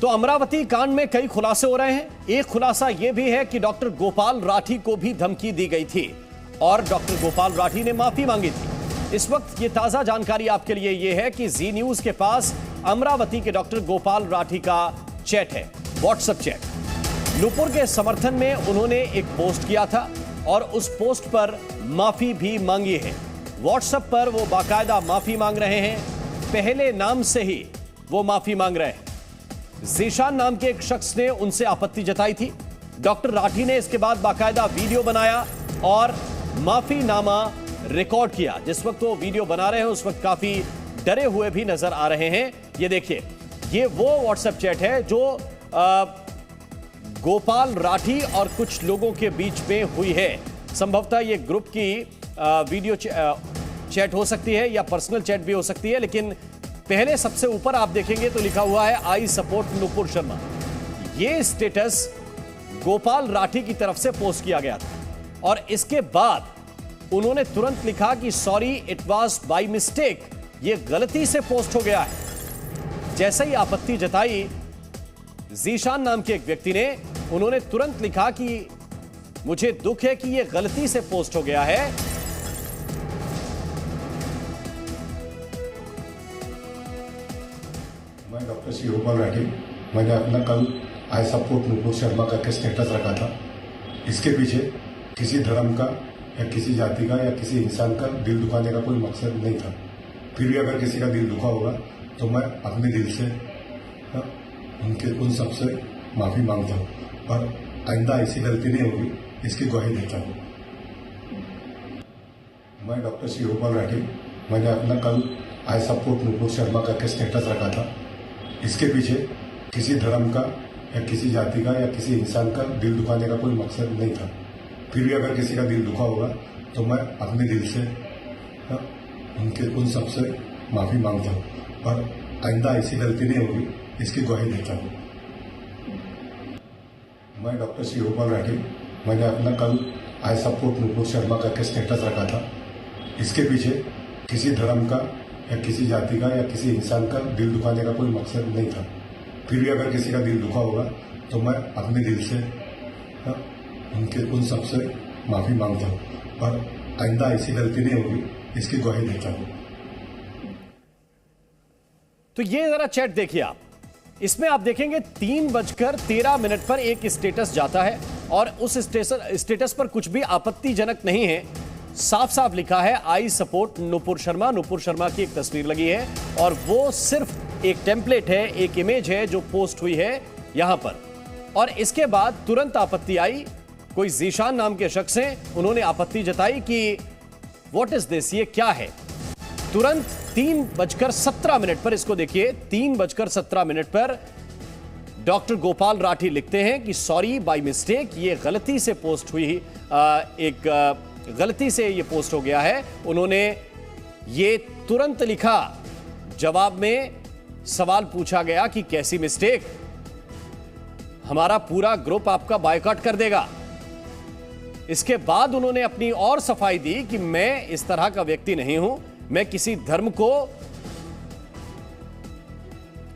तो अमरावती कांड में कई खुलासे हो रहे हैं। एक खुलासा यह भी है कि डॉक्टर गोपाल राठी को भी धमकी दी गई थी और डॉक्टर गोपाल राठी ने माफी मांगी थी। इस वक्त ये ताजा जानकारी आपके लिए यह है कि जी न्यूज के पास अमरावती के डॉक्टर गोपाल राठी का चैट है, व्हाट्सएप चैट। नूपुर के समर्थन में उन्होंने एक पोस्ट किया था और उस पोस्ट पर माफी भी मांगी है। व्हाट्सएप पर वो बाकायदा माफी मांग रहे हैं, पहले नाम से ही वो माफी मांग रहे हैं। ज़ीशान नाम के एक शख्स ने उनसे आपत्ति जताई थी। डॉक्टर राठी ने इसके बाद बाकायदा वीडियो बनाया और माफीनामा रिकॉर्ड किया। जिस वक्त वो वीडियो बना रहे हैं उस वक्त काफी डरे हुए भी नजर आ रहे हैं। ये देखिए, ये वो व्हाट्सएप चैट है जो गोपाल राठी और कुछ लोगों के बीच में हुई है। संभवतः ये ग्रुप की वीडियो चैट हो सकती है या पर्सनल चैट भी हो सकती है, लेकिन पहले सबसे ऊपर आप देखेंगे तो लिखा हुआ है आई सपोर्ट नुपुर शर्मा। ये स्टेटस गोपाल राठी की तरफ से पोस्ट किया गया था और इसके बाद उन्होंने तुरंत लिखा कि sorry it was by mistake, ये गलती से पोस्ट हो गया है। जैसे ही आपत्ति जताई ज़ीशान नाम के एक व्यक्ति ने, उन्होंने तुरंत लिखा कि मुझे दुख है कि यह गलती से पोस्ट हो गया है। मैं डॉक्टर श्री गोपाल राठी, मैंने अपना कल आई सपोर्ट नुपुर शर्मा करके स्टेटस रखा था। इसके पीछे किसी धर्म का या किसी जाति का या किसी इंसान का दिल दुखाने का कोई मकसद नहीं था। फिर भी अगर किसी का दिल दुखा होगा तो मैं अपने दिल से उन सबसे माफ़ी मांगता हूँ और आइंदा ऐसी गलती नहीं होगी, इसकी ग्वाही देता हूँ। मैं डॉक्टर श्री गोपाल राठी, मैंने अपना कल आई सपोर्ट नुपुर शर्मा करके स्टेटस रखा था। इसके पीछे किसी धर्म का या किसी जाति का या किसी इंसान का दिल दुखाने का कोई मकसद नहीं था। फिर भी अगर किसी का दिल दुखा होगा तो मैं अपने दिल से उन सबसे माफ़ी मांगता हूँ और आइंदा ऐसी गलती नहीं होगी, इसकी ग्वाही देता हूँ। मैं डॉक्टर श्री गोपाल राठी, मैंने अपना कल आई सपोर्ट नुपुर शर्मा करके स्टेटस रखा था। इसके पीछे किसी धर्म का या किसी जाति का या किसी इंसान का दिल दुखाने का कोई मकसद नहीं था। फिर भी अगर किसी का दिल दुखा होगा तो मैं अपने दिल से उन सबसे माफ़ी मांगता हूँ और आइंदा ऐसी गलती नहीं होगी, इसकी ग्वाही देता हूँ। तो ये जरा चैट देखिए आप। इसमें आप देखेंगे 3:13 पर एक स्टेटस जाता है और उस स्टेटस पर कुछ भी आपत्तिजनक नहीं है। साफ साफ लिखा है आई सपोर्ट नुपुर शर्मा। नुपुर शर्मा की एक तस्वीर लगी है और वो सिर्फ एक टेम्पलेट है, एक इमेज है जो पोस्ट हुई है यहां पर। और इसके बाद तुरंत आपत्ति आई। कोई ज़ीशान नाम के शख्स हैं, उन्होंने आपत्ति जताई कि व्हाट इज दिस, ये क्या है। तुरंत 3:17 पर, इसको देखिए, 3:17 पर डॉक्टर गोपाल राठी लिखते हैं कि सॉरी बाय मिस्टेक, ये गलती से पोस्ट हुई, गलती से ये पोस्ट हो गया है। उन्होंने ये तुरंत लिखा। जवाब में सवाल पूछा गया कि कैसी मिस्टेक, हमारा पूरा ग्रुप आपका बायकॉट कर देगा। इसके बाद उन्होंने अपनी और सफाई दी कि मैं इस तरह का व्यक्ति नहीं हूं, मैं किसी धर्म को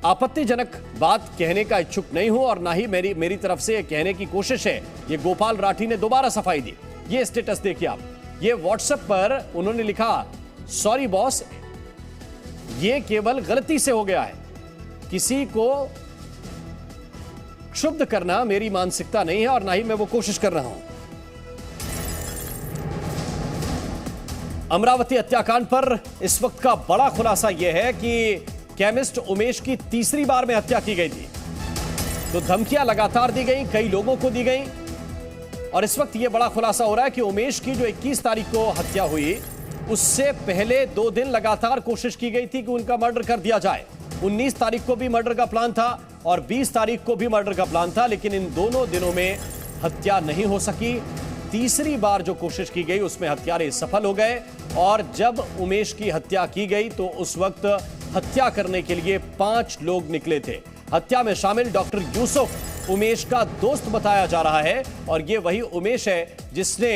आपत्तिजनक बात कहने का इच्छुक नहीं हूं और ना ही मेरी तरफ से कहने की कोशिश है। ये गोपाल राठी ने दोबारा सफाई दी। ये स्टेटस देखिए आप। ये व्हाट्सएप पर उन्होंने लिखा सॉरी बॉस, ये केवल गलती से हो गया है, किसी को क्षुब्ध करना मेरी मानसिकता नहीं है और ना ही मैं वो कोशिश कर रहा हूं। अमरावती हत्याकांड पर इस वक्त का बड़ा खुलासा यह है कि केमिस्ट उमेश की तीसरी बार में हत्या की गई थी। तो धमकियां लगातार दी गई, कई लोगों को दी गई और इस वक्त यह बड़ा खुलासा हो रहा है कि उमेश की जो 21 तारीख को हत्या हुई, उससे पहले 2 दिन लगातार कोशिश की गई थी कि उनका मर्डर कर दिया जाए। 19 तारीख को भी मर्डर का प्लान था और 20 तारीख को भी मर्डर का प्लान था, लेकिन इन दोनों दिनों में हत्या नहीं हो सकी। तीसरी बार जो कोशिश की गई उसमें हत्यारे सफल हो गए और जब उमेश की हत्या की गई तो उस वक्त हत्या करने के लिए 5 लोग निकले थे। हत्या में शामिल डॉक्टर यूसुफ उमेश का दोस्त बताया जा रहा है और यह वही उमेश है जिसने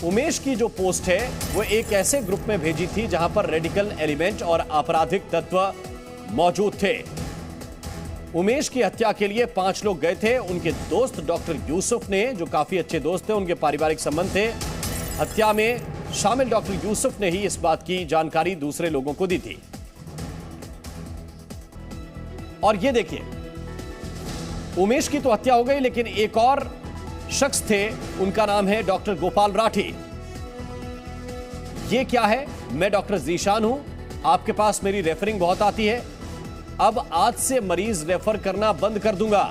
उमेश की जो पोस्ट है वो एक ऐसे ग्रुप में भेजी थी जहां पर रेडिकल एलिमेंट और आपराधिक तत्व मौजूद थे। उमेश की हत्या के लिए 5 लोग गए थे। उनके दोस्त डॉक्टर यूसुफ ने, जो काफी अच्छे दोस्त थे, उनके पारिवारिक संबंध थे, हत्या में शामिल डॉक्टर यूसुफ ने ही इस बात की जानकारी दूसरे लोगों को दी थी। और ये देखिए, उमेश की तो हत्या हो गई, लेकिन एक और शख्स थे, उनका नाम है डॉक्टर गोपाल राठी। ये क्या है? मैं डॉक्टर जीशान हूं, आपके पास मेरी रेफरिंग बहुत आती है, अब आज से मरीज रेफर करना बंद कर दूंगा,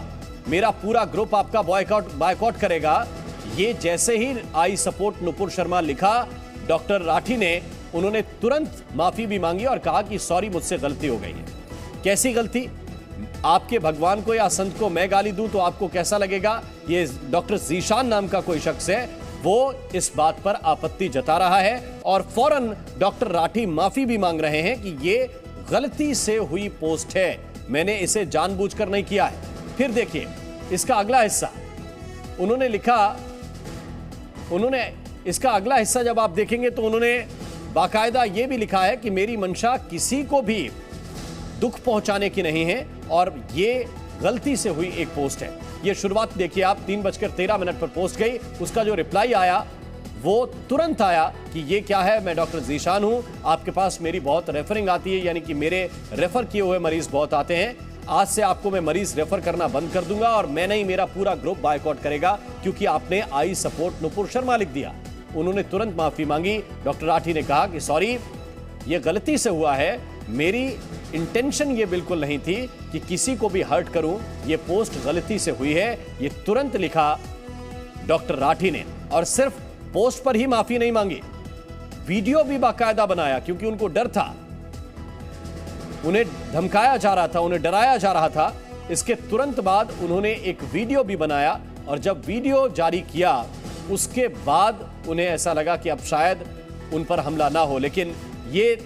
मेरा पूरा ग्रुप आपका बायकॉट करेगा। ये जैसे ही आई सपोर्ट नुपुर शर्मा लिखा डॉक्टर राठी ने, उन्होंने तुरंत माफी भी मांगी और कहा कि सॉरी, मुझसे गलती हो गई है। कैसी गलती? आपके भगवान को या संत को मैं गाली दूं तो आपको कैसा लगेगा? ये डॉक्टर जीशान नाम का कोई शख्स है, वो इस बात पर आपत्ति जता रहा है और फौरन डॉक्टर राठी माफी भी मांग रहे हैं कि ये गलती से हुई पोस्ट है, मैंने इसे जानबूझकर नहीं किया है। फिर देखिए इसका अगला हिस्सा उन्होंने लिखा। इसका अगला हिस्सा जब आप देखेंगे तो उन्होंने बाकायदा यह भी लिखा है कि मेरी मंशा किसी को भी दुख पहुंचाने की नहीं है और ये गलती से हुई एक पोस्ट है। ये शुरुआत देखिए आप, 3:13 पर पोस्ट गई, उसका जो रिप्लाई आया वो तुरंत आया कि ये क्या है, मैं डॉक्टर जीशान हूं, आपके पास मेरी बहुत रेफरिंग आती है, यानी कि मेरे रेफर किए हुए मरीज बहुत आते हैं, आज से आपको मैं मरीज रेफर करना बंद कर दूंगा और मैं नहीं, मेरा पूरा ग्रुप बायकॉट करेगा क्योंकि आपने आई सपोर्ट नुपुर शर्मा लिख दिया। उन्होंने तुरंत माफी मांगी। डॉक्टर राठी ने कहा कि सॉरी, ये गलती से हुआ है, मेरी इंटेंशन ये बिल्कुल नहीं थी कि किसी को भी हर्ट करूं, ये पोस्ट गलती से हुई है। ये तुरंत लिखा डॉक्टर राठी ने और सिर्फ पोस्ट पर ही माफी नहीं मांगी, वीडियो भी बाकायदा बनाया क्योंकि उनको डर था, उन्हें धमकाया जा रहा था, उन्हें डराया जा रहा था। इसके तुरंत बाद उन्होंने एक वीडियो भी बनाया और जब वीडियो जारी किया उसके बाद उन्हें ऐसा लगा कि अब शायद उन पर हमला ना हो। लेकिन ये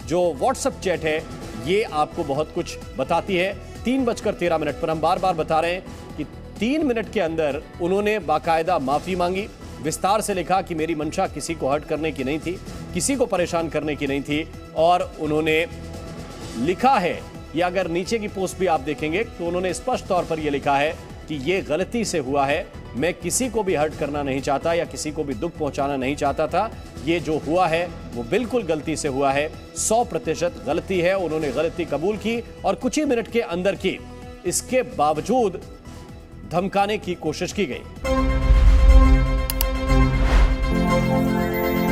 जो व्हाट्सएप चैट है ये आपको बहुत कुछ बताती है। 3:13 पर हम बार बार बता रहे हैं कि 3 मिनट के अंदर उन्होंने बाकायदा माफी मांगी, विस्तार से लिखा कि मेरी मंशा किसी को हर्ट करने की नहीं थी, किसी को परेशान करने की नहीं थी। और उन्होंने लिखा है, या अगर नीचे की पोस्ट भी आप देखेंगे तो उन्होंने स्पष्ट तौर पर यह लिखा है कि यह गलती से हुआ है, मैं किसी को भी हर्ट करना नहीं चाहता या किसी को भी दुख पहुंचाना नहीं चाहता था, ये जो हुआ है वो बिल्कुल गलती से हुआ है, 100% गलती है। उन्होंने गलती कबूल की और कुछ ही मिनट के अंदर की, इसके बावजूद धमकाने की कोशिश की गई।